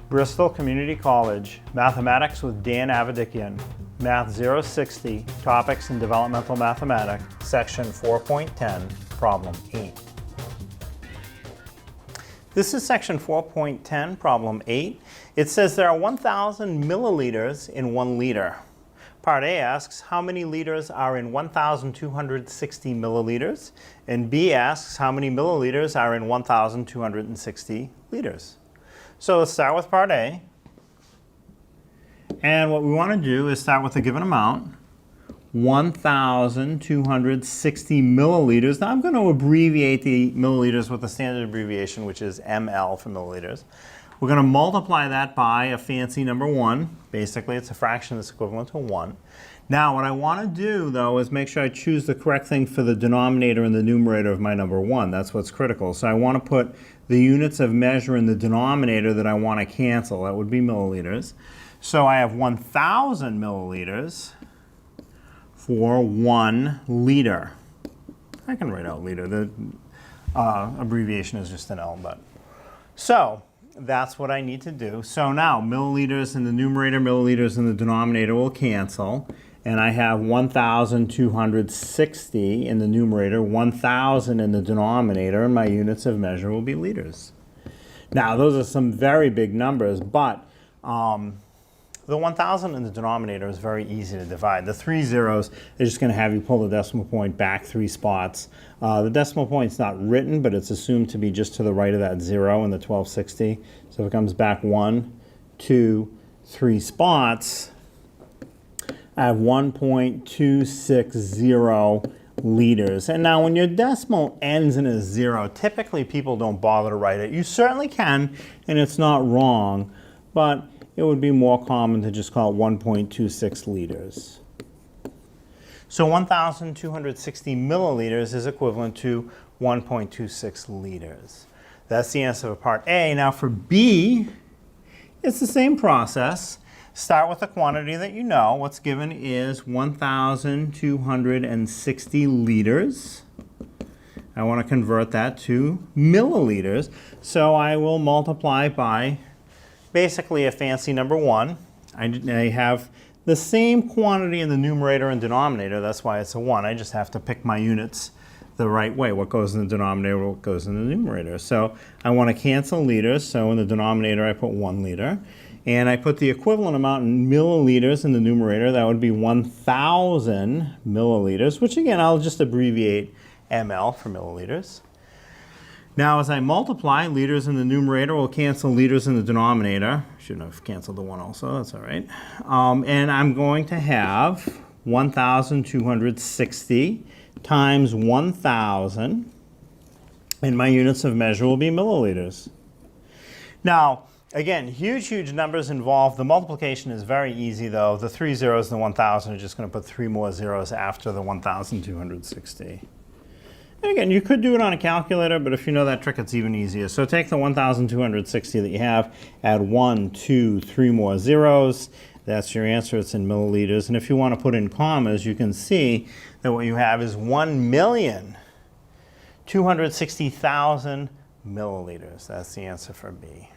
Bristol Community College, Mathematics with Dan Avedikian, Math 060, Topics in Developmental Mathematics, Section 4.10, Problem 8. This is Section 4.10, Problem 8. It says there are 1,000 milliliters in 1 liter. Part A asks how many liters are in 1,260 milliliters, and B asks how many milliliters are in 1,260 liters. So let's start with Part A. And what we want to do is start with a given amount, 1,260 milliliters. Now I'm going to abbreviate the milliliters with the standard abbreviation, which is ml for milliliters. We're going to multiply that by a fancy number 1. Basically, it's a fraction that's equivalent to 1. Now, what I want to do, though, is make sure I choose the correct thing for the denominator and the numerator of my number 1. That's what's critical. So I want to put the units of measure in the denominator that I want to cancel. That would be milliliters. So I have 1,000 milliliters for 1 liter. I can write out liter. The abbreviation is just an L, but. So that's what I need to do. So now milliliters in the numerator, milliliters in the denominator will cancel. And I have 1,260 in the numerator, 1,000 in the denominator, and my units of measure will be liters. Now, those are some very big numbers, but the 1,000 in the denominator is very easy to divide. The 3 zeros are just going to have you pull the decimal point back 3 spots. The decimal point's not written, but it's assumed to be just to the right of that 0 in the 1260. So if it comes back 1, 2, 3 spots, I have 1.260 liters. And now when your decimal ends in a 0, typically people don't bother to write it. You certainly can, and it's not wrong, but it would be more common to just call it 1.26 liters. So 1,260 milliliters is equivalent to 1.26 liters. That's the answer for Part A. Now for B, it's the same process. Start with the quantity that you know. What's given is 1,260 liters. I want to convert that to milliliters. So I will multiply by basically a fancy number 1. I have the same quantity in the numerator and denominator. That's why it's a 1. I just have to pick my units the right way. What goes in the denominator, what goes in the numerator. So I want to cancel liters. So in the denominator, I put 1 liter. And I put the equivalent amount in milliliters in the numerator. That would be 1,000 milliliters, which again, I'll just abbreviate ml for milliliters. Now, as I multiply, liters in the numerator will cancel liters in the denominator. Shouldn't have canceled the 1 also, that's all right. And I'm going to have 1,260 times 1,000, and my units of measure will be milliliters. Now, again, huge numbers involved. The multiplication is very easy, though. The 3 zeros and the 1,000 are just going to put 3 more zeros after the 1,260. And again, you could do it on a calculator, but if you know that trick, it's even easier. So take the 1,260 that you have, add 1, 2, 3 more zeros. That's your answer. It's in milliliters. And if you want to put in commas, you can see that what you have is 1,260,000 milliliters. That's the answer for B.